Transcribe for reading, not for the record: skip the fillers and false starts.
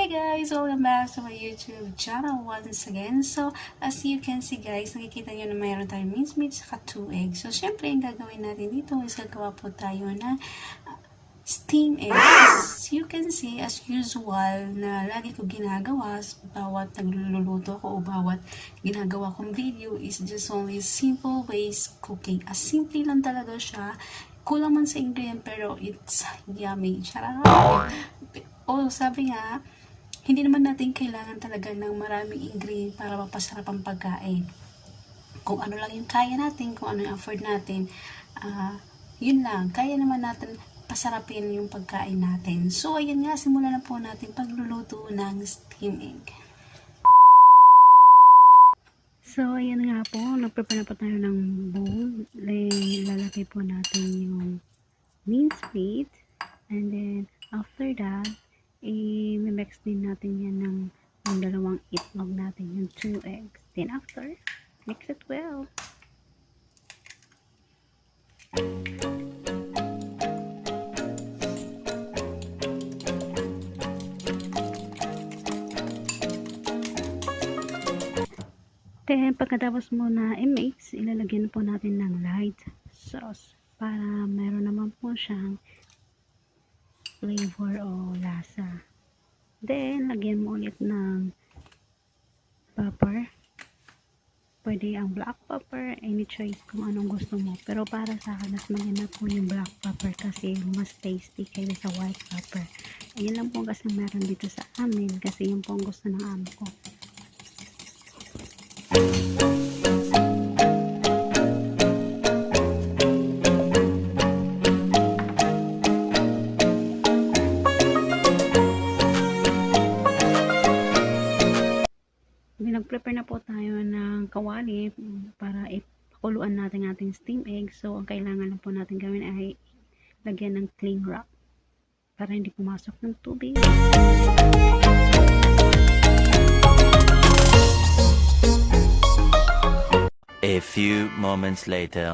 Hey guys! Welcome back to my YouTube channel once again. So, as you can see guys, nakikita nyo na mayroon tayong minced meat saka 2 eggs. So, syempre, ang gagawin natin dito is gagawa po tayo ng steam eggs. As you can see, as usual, na lagi ko ginagawa, bawat nagluluto ko o bawat ginagawa kong video is just only simple ways cooking. As simple lang talaga siya. Kulang man sa ingredient pero it's yummy. Charot! O, sabi nga, hindi naman natin kailangan talaga ng maraming ingredient para mapasarap ang pagkain. Kung ano lang yung kaya natin, kung ano yung afford natin, yun lang. Kaya naman natin pasarapin yung pagkain natin. So, ayun nga, simulan na po natin pagluluto ng steam egg. So, ayan nga po, nagprepare na po tayo ng bowl. Lalagay po natin yung minced meat. And then, after that, i-mix din natin yan ng dalawang itlog natin, yung 2 eggs. Then after, mix it well. Then, pagkatapos mo na i-mix, ilalagyan po natin ng light sauce para meron naman po siyang flavor o lasa. Then, lagyan mo ulit ng pepper. Pwede ang black pepper, any choice kung anong gusto mo. Pero para sa akin, mas maganda po yung black pepper kasi mas tasty kaysa sa white pepper. Ayun lang po kasi meron dito sa amin kasi yun po ang gusto ng amo ko. Nag-prepare na po tayo ng kawali para ipakuluan natin ating steam egg. So, ang kailangan lang po natin gawin ay lagyan ng cling wrap para hindi pumasok ng tubig. A few moments later.